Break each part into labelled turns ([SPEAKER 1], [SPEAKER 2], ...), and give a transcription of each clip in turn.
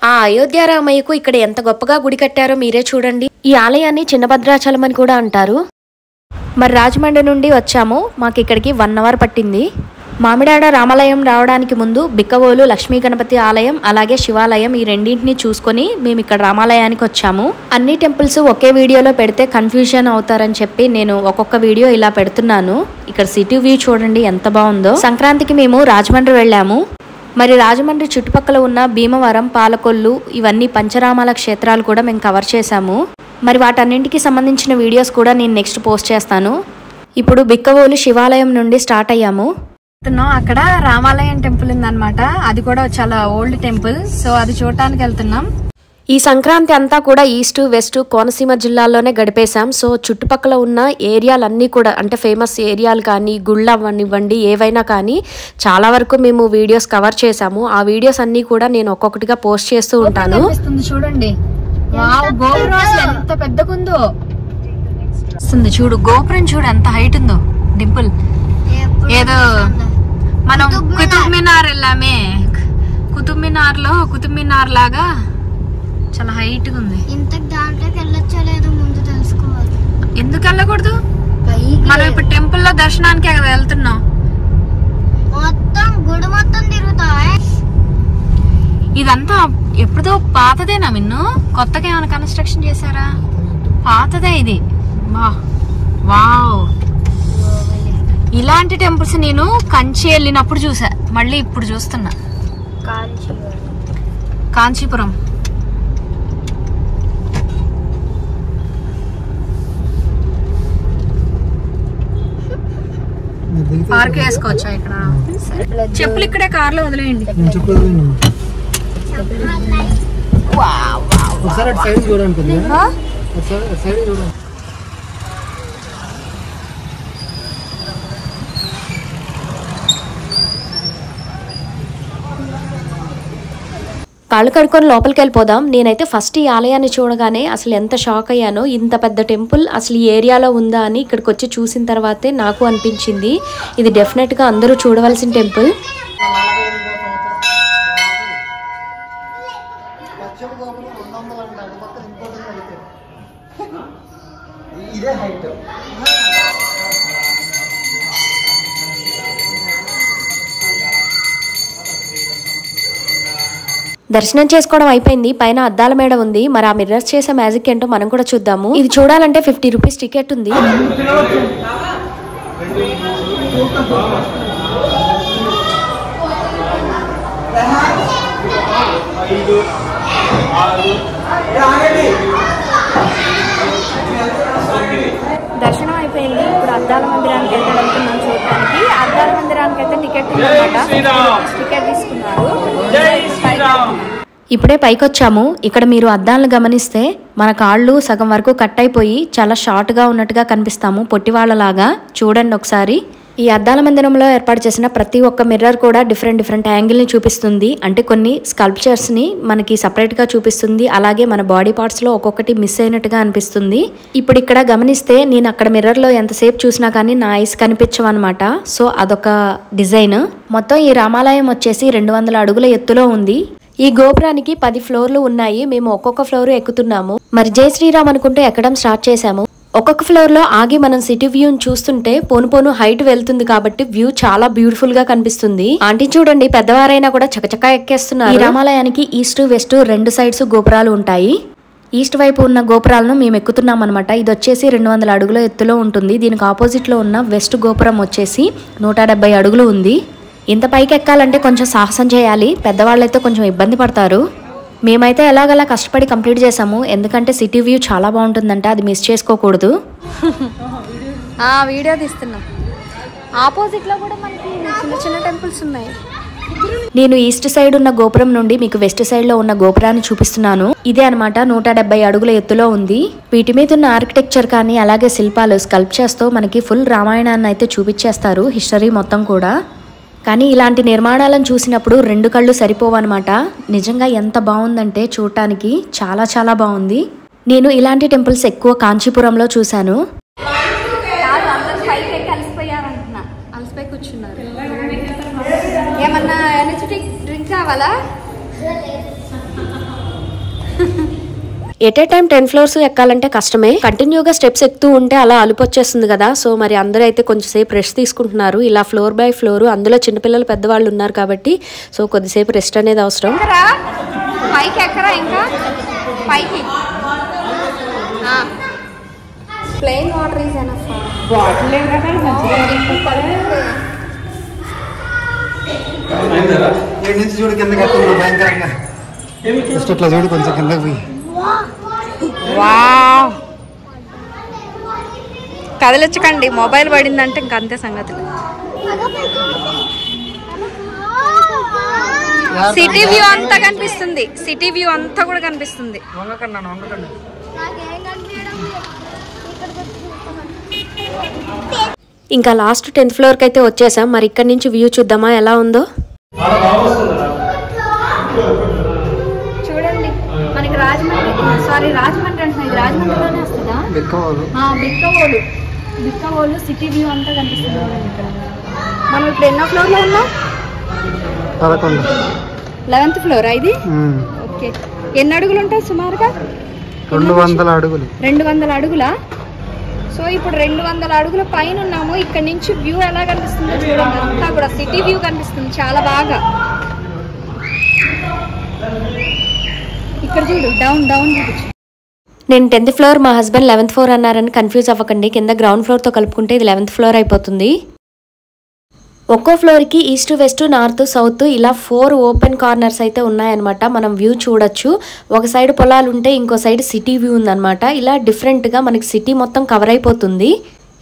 [SPEAKER 1] ఆ అయోధ్య రామయ్యకు ఇక్కడ ఎంత గొప్పగా గుడి కట్టారో మీరే చూడండి. ఈ ఆలయాన్ని చిన్న భద్రాచలం అని కూడా అంటారు. మరి రాజమండ్రి నుండి వచ్చాము, మాకు ఇక్కడికి 1 అవర్ పట్టింది. మామిడాడ రామాలయం రావడానికి ముందు బిక్కవోలు లక్ష్మీ గణపతి ఆలయం అలాగే శివాలయం ఈ రెండింటిని చూసుకొని మేము ఇక్కడ రామాలయానికి వచ్చాము. అన్ని టెంపుల్స్ ఒకే వీడియోలో పెడితే కన్ఫ్యూజన్ అవుతారని చెప్పి నేను ఒక్కొక్క వీడియో ఇలా పెడుతున్నాను. ఇక్కడ సిటీ వ్యూ చూడండి ఎంత బాగుందో. సంక్రాంతికి మేము రాజమండ్రి వెళ్ళాము. మరి రాజమండ్రి చుట్టుపక్కల ఉన్న భీమవరం, పాలకొల్లు ఇవన్నీ పంచరామాల క్షేత్రాలు కూడా మేము కవర్ చేశాము. మరి వాటన్నింటికి సంబంధించిన వీడియోస్ కూడా నేను నెక్స్ట్ పోస్ట్ చేస్తాను. ఇప్పుడు బిక్కవోలు శివాలయం నుండి స్టార్ట్ అయ్యాము. అక్కడ రామాలయం టెంపుల్ ఉందన్నమాట. అది కూడా చాలా ఓల్డ్ టెంపుల్. సో అది చూడటానికి వెళ్తున్నాం. ఈ సంక్రాంతి అంతా కూడా ఈస్ట్ వెస్ట్ కోనసీమ జిల్లాల్లోనే గడిపేశాం. సో చుట్టుపక్కల ఉన్న ఏరియాలన్నీ కూడా అంటే ఫేమస్ ఏరియాలు కానీ గుళ్ళు అవ్వనివ్వండి ఏవైనా కానీ చాలా వరకు మేము వీడియోస్ కవర్ చేశాము. ఆ వీడియోస్ అన్ని కూడా నేను ఒక్కొక్కటిగా పోస్ట్ చేస్తూ ఉంటాను. చూడండి గోపురం ఎంత పెద్దగుందో. చూడు గోపురం చూడు ఎంత హైట్ ఉందో. డింపుల్ ఏదో మనం కుతుబ్ మినార్ వెళ్ళామే, కుతుబ్ మినార్ లో కుతుబ్ మినార్ లాగా చాలా హైట్ గా ఉంది. ఎందుకు వెళ్ళకూడదు? మనం ఇప్పుడు టెంపుల్ లో దర్శనానికి కదా వెళ్తున్నాం. ఇదంతా ఎప్పుడో పాతదేనా మిన్ను? కొత్తగా ఏమైనా కన్స్ట్రక్షన్ చేశారా? పాతదే ఇది. వావ్, ఇలాంటి టెంపుల్స్ నేను కంచి వెళ్ళినప్పుడు చూసా, మళ్ళీ ఇప్పుడు చూస్తున్నా. కాంచీపురం పార్క్ వేసుకోవచ్చా ఇక్కడ? చెప్పులు ఇక్కడే కార్లో వదిలేయండి. కాళ్ళు కడుక్కొని లోపలికి వెళ్ళిపోదాం. నేనైతే ఫస్ట్ ఈ ఆలయాన్ని చూడగానే అసలు ఎంత షాక్ అయ్యానో. ఇంత పెద్ద టెంపుల్ అసలు ఈ ఏరియాలో ఉందా అని ఇక్కడికి వచ్చి చూసిన తర్వాతే నాకు అనిపించింది ఇది డెఫినెట్గా అందరూ చూడవలసిన టెంపుల్. దర్శనం చేసుకోవడం అయిపోయింది. పైన అద్దాల మేడ ఉంది. మరి ఆ మిర్రర్స్ చేసే మ్యాజిక్ ఏంటో మనం కూడా చూద్దాము. ఇది చూడాలంటే 50 రూపీస్ టికెట్ ఉంది. దర్శనం అయిపోయింది. ఇప్పుడు అద్దాల మందిరానికి వెళ్తున్నాం చూడటానికి. అద్దాల మందిరానికి అయితే టికెట్ టికెట్ తీసుకున్నారు. ఇప్పుడే పైకి వచ్చాము. ఇక్కడ మీరు అద్దాలను గమనిస్తే మన కాళ్ళు సగం వరకు కట్ అయిపోయి చాలా షార్ట్ గా ఉన్నట్టుగా కనిపిస్తాము, పొట్టివాళ్ళలాగా. చూడండి ఒకసారి. ఈ అద్దాల మందిరంలో ఏర్పాటు చేసిన ప్రతి ఒక్క మిర్రర్ కూడా డిఫరెంట్ యాంగిల్ ని చూపిస్తుంది. అంటే కొన్ని స్కల్ప్చర్స్ ని మనకి సపరేట్ గా చూపిస్తుంది. అలాగే మన బాడీ పార్ట్స్ లో ఒక్కొక్కటి మిస్ అయినట్టుగా అనిపిస్తుంది. ఇప్పుడు ఇక్కడ గమనిస్తే నేను అక్కడ మిర్రర్ లో ఎంతసేపు చూసినా కానీ నా ఐస్ కనిపించవన్నమాట. సో అదొక డిజైన్. మొత్తం ఈ రామాలయం వచ్చేసి 200 అడుగుల ఎత్తులో ఉంది. ఈ గోపురానికి 10 ఫ్లోర్లు ఉన్నాయి. మేము ఒక్కొక్క ఫ్లోర్ ఎక్కుతున్నాము. మరి జై శ్రీరామ్ అనుకుంటూ ఎక్కడం స్టార్ట్ చేశాము. ఒక్కొక్క ఫ్లోర్ లో ఆగి మనం సిటీ వ్యూని చూస్తుంటే పోను హైట్ వెళ్తుంది కాబట్టి వ్యూ చాలా బ్యూటిఫుల్ గా కనిపిస్తుంది. ఆంటీ చూడండి, పెద్దవారైనా కూడా చకచకా ఎక్కేస్తున్నారు. ఈ రామాలయానికి ఈస్ట్ వెస్ట్ 2 సైడ్స్ గోపురాలు ఉంటాయి. ఈస్ట్ వైపు ఉన్న గోపురాలను మేము ఎక్కుతున్నాం అనమాట. ఇది వచ్చేసి 200 అడుగుల ఎత్తులో ఉంటుంది. దీనికి ఆపోజిట్ లో ఉన్న వెస్ట్ గోపురం వచ్చేసి 170 అడుగులు ఉంది. ఇంత పైకి ఎక్కాలంటే కొంచెం సాహసం చేయాలి. పెద్దవాళ్ళైతే కొంచెం ఇబ్బంది పడతారు. మేమైతే ఎలాగలా కష్టపడి కంప్లీట్ చేసాము. ఎందుకంటే సిటీ వ్యూ చాలా బాగుంటుందంట, అది మిస్ చేసుకోకూడదు. వీడియో తీస్తున్నాం. ఆపోజిట్ లో కూడా మనకి చిన్న టెంపుల్స్ ఉన్నాయి. నేను ఈస్ట్ సైడ్ ఉన్న గోపురం నుండి మీకు వెస్ట్ సైడ్ లో ఉన్న గోపురాన్ని చూపిస్తున్నాను. ఇదే అనమాట 170 అడుగుల ఎత్తులో ఉంది. వీటి మీద ఉన్న ఆర్కిటెక్చర్ కానీ అలాగే శిల్పాలు స్కల్ప్చర్స్ తో మనకి ఫుల్ రామాయణాన్ని అయితే చూపించేస్తారు, హిస్టరీ మొత్తం కూడా. కానీ ఇలాంటి నిర్మాణాలను చూసినప్పుడు 2 కళ్ళు సరిపోవన్నమాట. నిజంగా ఎంత బాగుందంటే చూడటానికి చాలా బాగుంది. నేను ఇలాంటి టెంపుల్స్ ఎక్కువ కాంచీపురంలో చూశాను. అలసిపోయి కూర్చున్నారు. ఏమన్నా ఎనర్జెటిక్ డ్రింక్ కావాలా? ఎట్ ఏ టైం 10 ఫ్లోర్స్ ఎక్కాలంటే కష్టమే. కంటిన్యూగా స్టెప్స్ ఎక్కుతూ ఉంటే అలా అలుపొచ్చేస్తుంది కదా. సో మరి అందరూ అయితే కొంచెంసేపు రెస్ట్ తీసుకుంటున్నారు. ఇలా ఫ్లోర్ బై ఫ్లోర్, అందులో చిన్నపిల్లలు పెద్దవాళ్ళు ఉన్నారు కాబట్టి సో కొద్దిసేపు రెస్ట్ అనేది అవసరం.
[SPEAKER 2] పైకి ఎక్కరా ఇంకా పైకి plain water is enough. Bottle
[SPEAKER 3] నుంచి చూడు కింద కట్టుకున్నా భయంకరంగా. ఫస్ట్ అట్లా చూడు కొంచెం కిందకి పోయి.
[SPEAKER 2] కదలించకండి, మొబైల్ పడిందంటే ఇంక అంతే సంగతులు. సిటీ వ్యూ అంతా కనిపిస్తుంది, సిటీ వ్యూ అంతా కూడా కనిపిస్తుంది.
[SPEAKER 1] ఇంకా లాస్ట్ 10th ఫ్లోర్కి అయితే వచ్చేసాం. మరి ఇక్కడ నుంచి వ్యూ చూద్దామా ఎలా ఉందో.
[SPEAKER 2] చూడండి మనకి రాజమండ్రి అంటున్నాయి, రాజమండ్రిలోనే వస్తుందా? బిక్కవోలు సిటీ వ్యూ అంతా కనిపిస్తుంది. మనం ఇప్పుడు ఎన్నో ఫ్లోర్ లో ఉన్నాం? 11th floor. ఇది ఓకే. ఎన్ని అడుగులు ఉంటాయి సుమారుగా?
[SPEAKER 3] 200 అడుగులు.
[SPEAKER 2] 200 అడుగులా? సో ఇప్పుడు 200 అడుగుల పైన ఉన్నాము. ఇక్కడ నుంచి వ్యూ ఎలా కనిపిస్తుందో చూడండి. అంతా కూడా సిటీ వ్యూ కనిపిస్తుంది చాలా బాగా. ఇక్కడ చూడు, డౌన్ చూపించు.
[SPEAKER 1] నేను 10th ఫ్లోర్, మా హస్బెండ్ 11th ఫ్లోర్ అన్నారని కన్ఫ్యూజ్ అవ్వకండి. కింద గ్రౌండ్ ఫ్లోర్తో కలుపుకుంటే ఇది 11th ఫ్లోర్ అయిపోతుంది. ఒక్కో ఫ్లోర్కి ఈస్ట్, వెస్ట్, నార్త్, సౌత్ ఇలా 4 ఓపెన్ కార్నర్స్ అయితే ఉన్నాయన్నమాట. మనం వ్యూ చూడొచ్చు. ఒక సైడ్ పొలాలు ఉంటే ఇంకో సైడ్ సిటీ వ్యూ ఉందన్నమాట. ఇలా డిఫరెంట్గా మనకి సిటీ మొత్తం కవర్ అయిపోతుంది.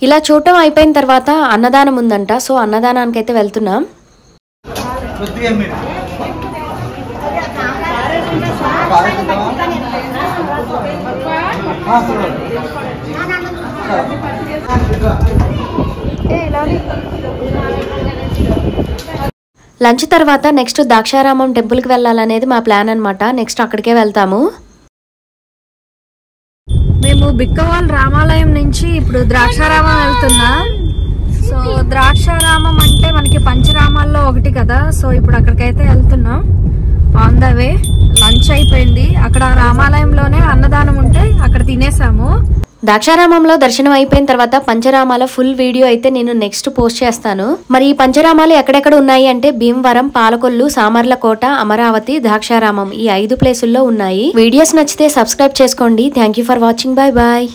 [SPEAKER 1] ఇలా చూడటం అయిపోయిన తర్వాత అన్నదానం ఉందంట. సో అన్నదానానికి అయితే వెళ్తున్నాం. లంచ్ తర్వాత నెక్స్ట్ ద్రాక్షారామం టెంపుల్కి వెళ్ళాలనేది మా ప్లాన్ అనమాట. నెక్స్ట్ అక్కడికే వెళ్తాము.
[SPEAKER 2] మేము బిక్కవాల్ రామాలయం నుంచి ఇప్పుడు ద్రాక్షారామం వెళ్తున్నాం. సో ద్రాక్షారామం అంటే మనకి పంచరామాల్లో ఒకటి కదా. సో ఇప్పుడు అక్కడికైతే వెళ్తున్నాం. ఆన్ ద వే లంచ్ అయిపోయింది. అక్కడ రామాలయంలోనే అన్నదానం ఉంటే అక్కడ తినేసాము.
[SPEAKER 1] ద్రాక్షారామంలో దర్శనం అయిపోయిన తర్వాత పంచరామాల ఫుల్ వీడియో అయితే నేను నెక్స్ట్ పోస్ట్ చేస్తాను. మరి ఈ పంచరామాలు ఎక్కడెక్కడ ఉన్నాయి అంటే భీమవరం, పాలకొల్లు, సామర్లకోట, అమరావతి, ద్రాక్షారామం ఈ 5 ప్లేసుల్లో ఉన్నాయి. వీడియోస్ నచ్చితే సబ్స్క్రైబ్ చేసుకోండి. Thank you for watching. Bye bye.